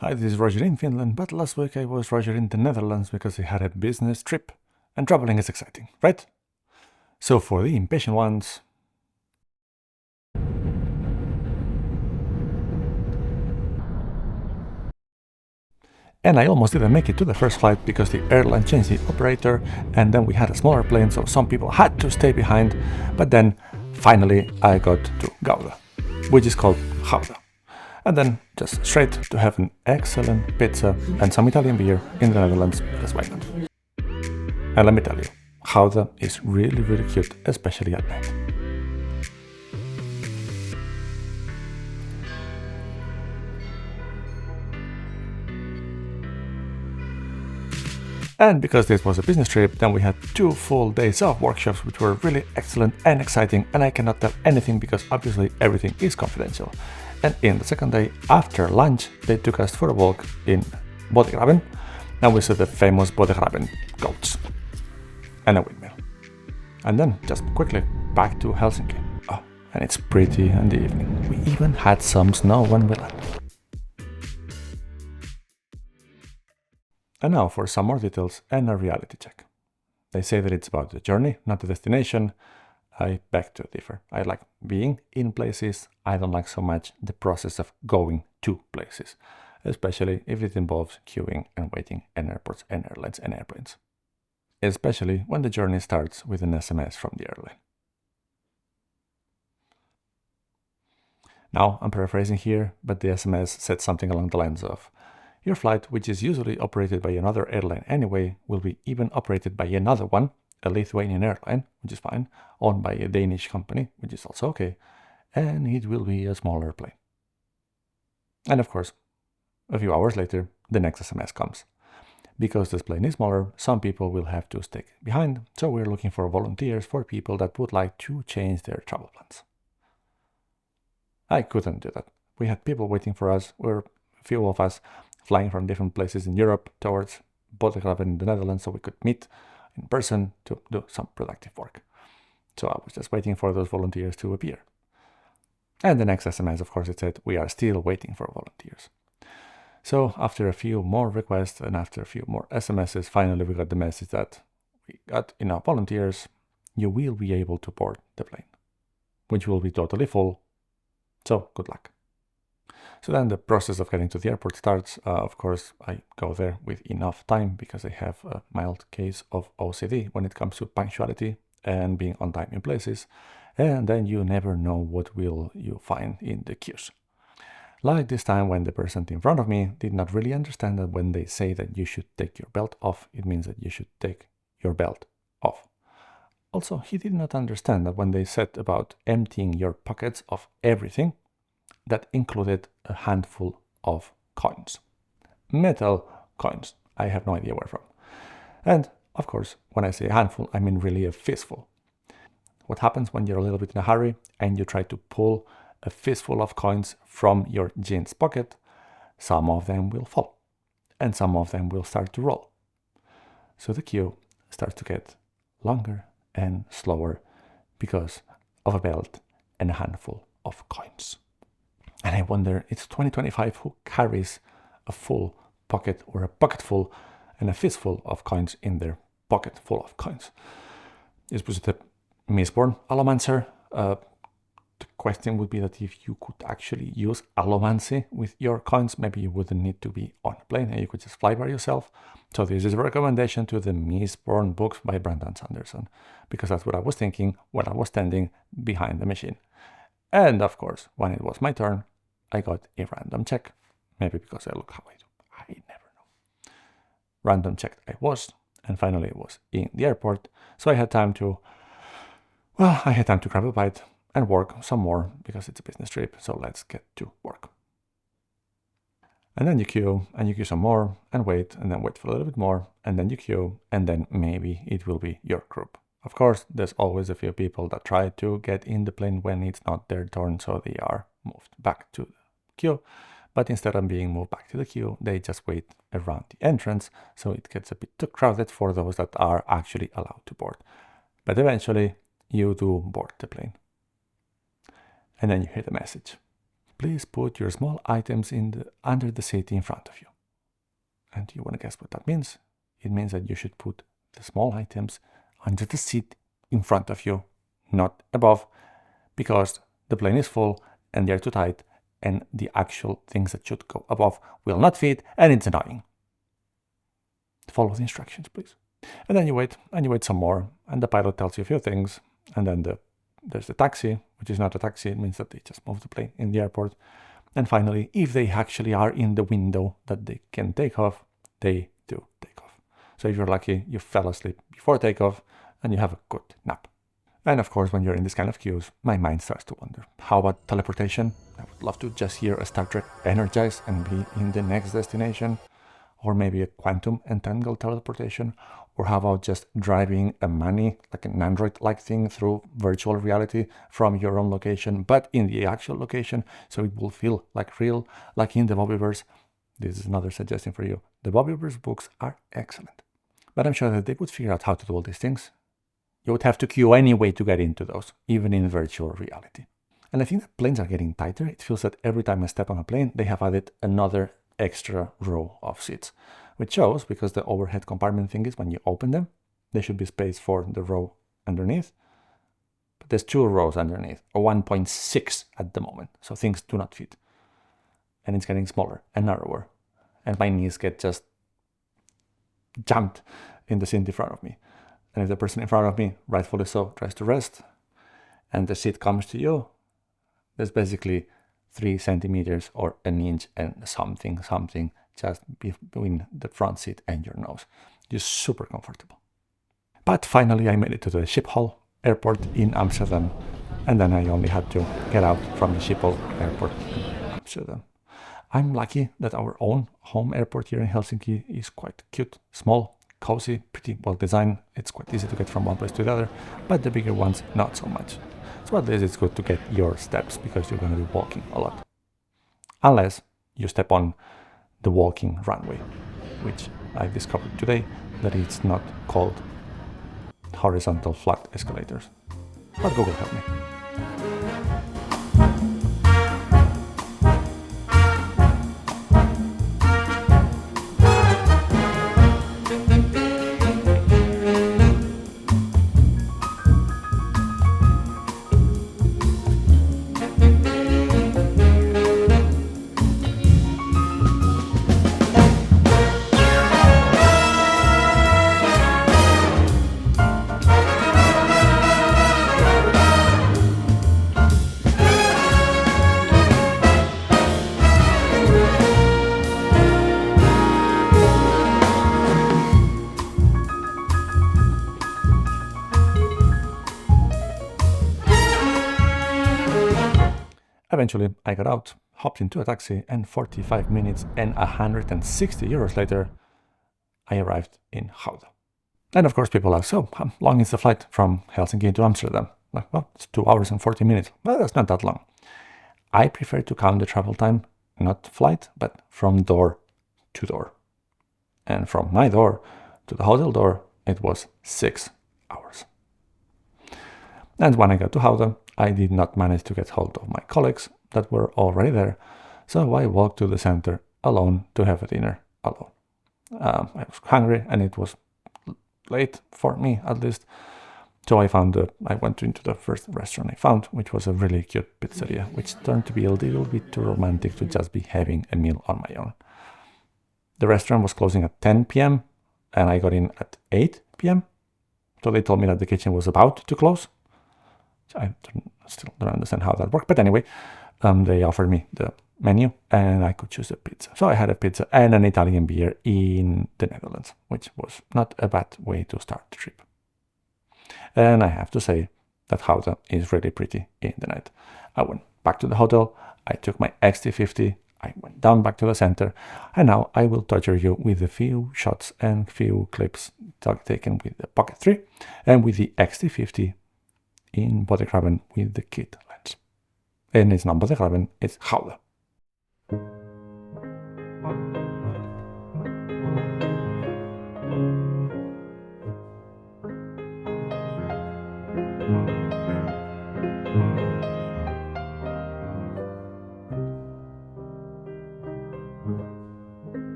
Hi, this is Roger in Finland, but last week I was Roger in the Netherlands because I had a business trip. And traveling is exciting, right? So for the impatient ones... And I almost didn't make it to the first flight because the airline changed the operator, and then we had a smaller plane, so some people had to stay behind. But then, finally, I got to Gouda, which is called Gouda. And then just straight to have an excellent pizza and some Italian beer in the Netherlands, because why not? And let me tell you, Gouda is really, really cute, especially at night. And because this was a business trip, then we had 2 full days of workshops, which were really excellent and exciting, and I cannot tell anything because obviously everything is confidential. And in the second day, after lunch, they took us for a walk in Bodegraven, and we saw the famous Bodegraven goats and a windmill. And then, just quickly, back to Helsinki. Oh, and it's pretty in the evening. We even had some snow when we landed. And now for some more details and a reality check. They say that it's about the journey, not the destination. I beg to differ. I like being in places. I don't like so much the process of going to places, especially if it involves queuing and waiting in airports and airlines and airplanes. Especially when the journey starts with an SMS from the airline. Now, I'm paraphrasing here, but the SMS said something along the lines of, your flight, which is usually operated by another airline anyway, will be even operated by another one, a Lithuanian airline, which is fine, owned by a Danish company, which is also okay, and it will be a smaller plane. And of course, a few hours later, the next SMS comes. Because this plane is smaller, some people will have to stay behind, so we're looking for volunteers for people that would like to change their travel plans. I couldn't do that. We had people waiting for us, a few of us flying from different places in Europe towards Bodegraven in the Netherlands so we could meet in person to do some productive work. So I was just waiting for those volunteers to appear. And the next SMS, of course, it said, we are still waiting for volunteers. So after a few more requests and after a few more SMSs, finally we got the message that we got enough volunteers, you will be able to board the plane, which will be totally full. So good luck. So then the process of getting to the airport starts. Of course, I go there with enough time because I have a mild case of OCD when it comes to punctuality and being on time in places. And then you never know what will you find in the queues. Like this time when the person in front of me did not really understand that when they say that you should take your belt off, it means that you should take your belt off. Also, he did not understand that when they said about emptying your pockets of everything, that included a handful of coins. Metal coins. I have no idea where from. And, of course, when I say a handful, I mean really a fistful. What happens when you're a little bit in a hurry and you try to pull a fistful of coins from your jeans pocket? Some of them will fall, and some of them will start to roll. So the queue starts to get longer and slower because of a belt and a handful of coins. And I wonder, it's 2025, who carries a full pocket or a pocket full and a fistful of coins in their pocket full of coins? Is it a Mistborn allomancer? The question would be that if you could actually use allomancy with your coins, maybe you wouldn't need to be on a plane and you could just fly by yourself. So this is a recommendation to the Mistborn books by Brandon Sanderson, because that's what I was thinking when I was standing behind the machine. And of course, when it was my turn, I got a random check. Maybe because I look how I do. I never know. Random check I was, and finally it was in the airport. So I had time to grab a bite and work some more because it's a business trip. So let's get to work. And then you queue some more and wait for a little bit more. And then you queue, and then maybe it will be your group. Of course, there's always a few people that try to get in the plane when it's not their turn, so they are moved back to the queue. But instead of being moved back to the queue, they just wait around the entrance, so it gets a bit too crowded for those that are actually allowed to board. But eventually, you do board the plane. And then you hear the message. please put your small items under the seat in front of you. And you want to guess what that means? It means that you should put the small items under the seat in front of you, not above, because the plane is full and they're too tight, and the actual things that should go above will not fit, and it's annoying. Follow the instructions, please. And then you wait some more, and the pilot tells you a few things, and then there's the taxi, which is not a taxi. It means that they just move the plane in the airport. And finally, if they actually are in the window that they can take off, they do take off. So if you're lucky, you fell asleep before takeoff, and you have a good nap. And of course, when you're in this kind of queues, my mind starts to wonder. How about teleportation? I would love to just hear a Star Trek energize and be in the next destination. Or maybe a quantum entangled teleportation. Or how about just driving a Mani, like an Android-like thing, through virtual reality from your own location, but in the actual location, so it will feel like real, like in the Bobbyverse. This is another suggestion for you. The Bobbyverse books are excellent. But I'm sure that they would figure out how to do all these things. You would have to queue anyway to get into those, even in virtual reality. And I think that planes are getting tighter. It feels that every time I step on a plane, they have added another extra row of seats, which shows, because the overhead compartment thing is when you open them, there should be space for the row underneath. But there's 2 rows underneath, or 1.6 at the moment, so things do not fit. And it's getting smaller and narrower. And my knees get just jammed in the seat in front of me. And if the person in front of me, rightfully so, tries to rest, and the seat comes to you, there's basically 3 centimeters or an inch and something just between the front seat and your nose. Just super comfortable. But finally I made it to the Schiphol airport in Amsterdam, and then I only had to get out from the Schiphol airport in Amsterdam. I'm lucky that our own home airport here in Helsinki is quite cute, small, cozy, pretty well designed. It's quite easy to get from one place to the other, but the bigger ones, not so much. So at least it's good to get your steps, because you're going to be walking a lot. Unless you step on the walking runway, which I discovered today that it's not called horizontal flat escalators. But Google help me. Eventually, I got out, hopped into a taxi, and 45 minutes and 160 euros later, I arrived in Gouda. And of course, people ask, so how long is the flight from Helsinki to Amsterdam? Like, well, it's 2 hours and 40 minutes. Well, that's not that long. I prefer to count the travel time, not flight, but from door to door. And from my door to the hotel door, it was 6 hours. And when I got to Gouda, I did not manage to get hold of my colleagues that were already there, so I walked to the center alone to have a dinner alone. I was hungry and it was late for me, at least, so I went into the first restaurant I found, which was a really cute pizzeria, which turned to be a little bit too romantic to just be having a meal on my own. The restaurant was closing at 10 p.m. and I got in at 8 p.m. So they told me that the kitchen was about to close. I still don't understand how that worked. But anyway, they offered me the menu and I could choose a pizza. So I had a pizza and an Italian beer in the Netherlands, which was not a bad way to start the trip. And I have to say that Gouda is really pretty in the night. I went back to the hotel, I took my XT50, I went down back to the center, and now I will torture you with a few shots and few clips taken with the Pocket 3 and with the XT50 in Bodegraven with the kit lens. And it's not Bodegraven, it's Gouda.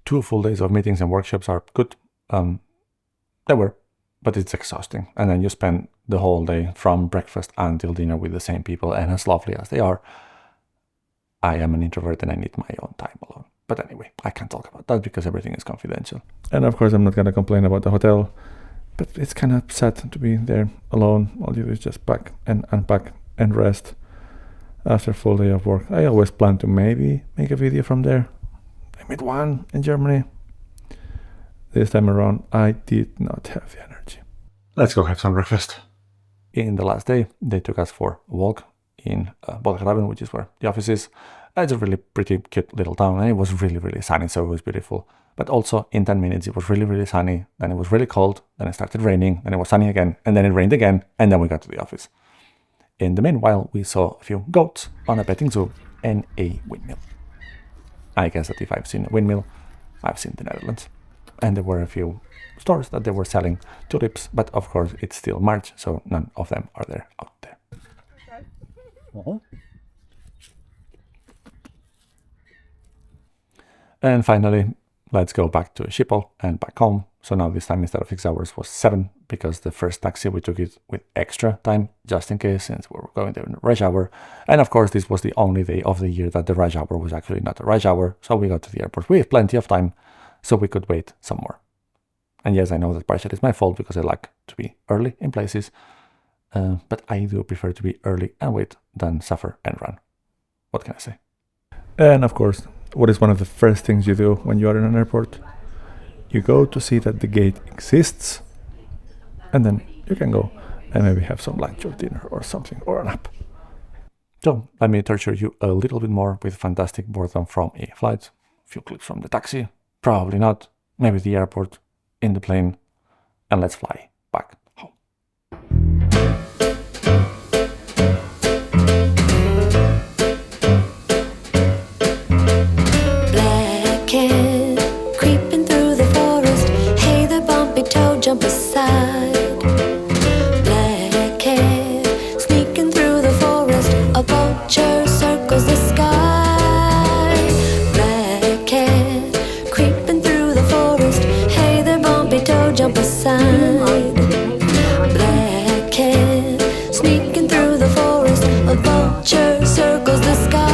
2 full days of meetings and workshops are good. They were, but it's exhausting. And then you spend the whole day from breakfast until dinner with the same people, and as lovely as they are, I am an introvert and I need my own time alone. But anyway, I can't talk about that because everything is confidential. And of course, I'm not going to complain about the hotel, but it's kind of sad to be there alone. All you do is just pack and unpack and rest after a full day of work. I always plan to maybe make a video from there. I made one in Germany. This time around, I did not have the energy. Let's go have some breakfast. In the last day, they took us for a walk in Brotherwise, which is where the office is. It's a really pretty cute little town, and it was really, really sunny, so it was beautiful. But also, in 10 minutes, it was really, really sunny, then it was really cold, then it started raining, then it was sunny again, and then it rained again, and then we got to the office. In the meanwhile, we saw a few goats on a petting zoo and a windmill. I guess that if I've seen a windmill, I've seen the Netherlands. And there were a few stores that they were selling tulips, but of course it's still March, so none of them are there out there. And finally, let's go back to Schiphol and back home. So now this time instead of 6 hours was 7, because the first taxi we took it with extra time just in case, since we were going there in rush hour. And of course this was the only day of the year that the rush hour was actually not a rush hour, so we got to the airport with plenty of time so we could wait some more. And yes, I know that partially is my fault because I like to be early in places, but I do prefer to be early and wait than suffer and run. What can I say? And of course, what is one of the first things you do when you are in an airport? You go to see that the gate exists, and then you can go and maybe have some lunch or dinner or something, or a nap. So let me torture you a little bit more with fantastic boredom from a flight, a few clips from the taxi, probably not, maybe the airport, in the plane, and let's fly back home. Black cat creeping through the forest. Hey, the bumpy toe, jump aside. Black cat sneaking through the forest. A vulture circles the sky. Black cat creeping through the forest. Hey, the bumpy toe, jump aside. Black cat sneaking through the forest. A vulture circles the sky.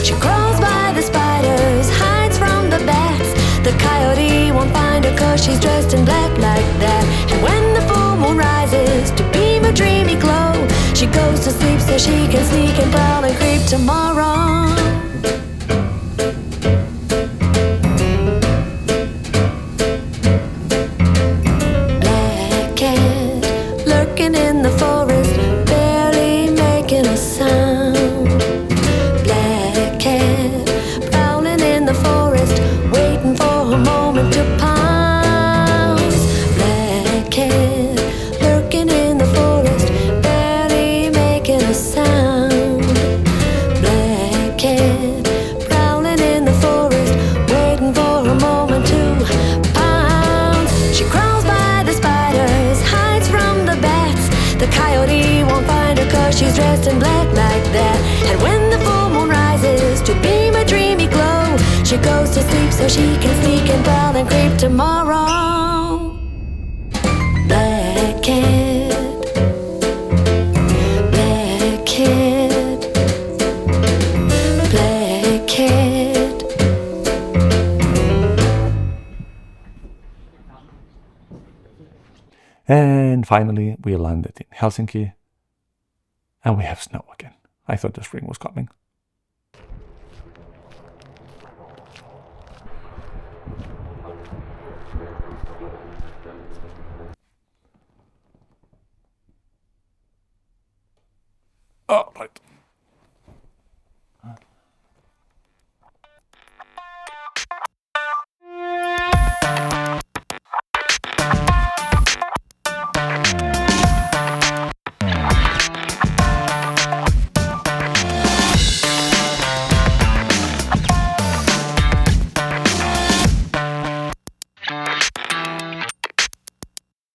She crawls by the spiders, hides from the bats. The coyote won't find her 'cause she's dressed in black like that. And when the full moon rises to beam a dreamy glow, she goes to sleep so she can sneak and prowl and creep tomorrow. Black cat lurking in the forest, barely making a sound. Black cat prowling in the forest, waiting for her moment to pounce. Black cat lurking in the forest, barely making a sound. Black cat prowling in the forest, waiting for her moment to pounce. She crawls by the spiders, hides from the bats. The coyote won't find her 'cause she's dressed in black like that. And when the full moon rises to beam a dreamy glow, she goes to sleep so she can sneak and prowl and creep tomorrow. Black cat, black cat, black cat. And finally, we landed in Helsinki, and we have snow again. I thought the spring was coming. Oh, right.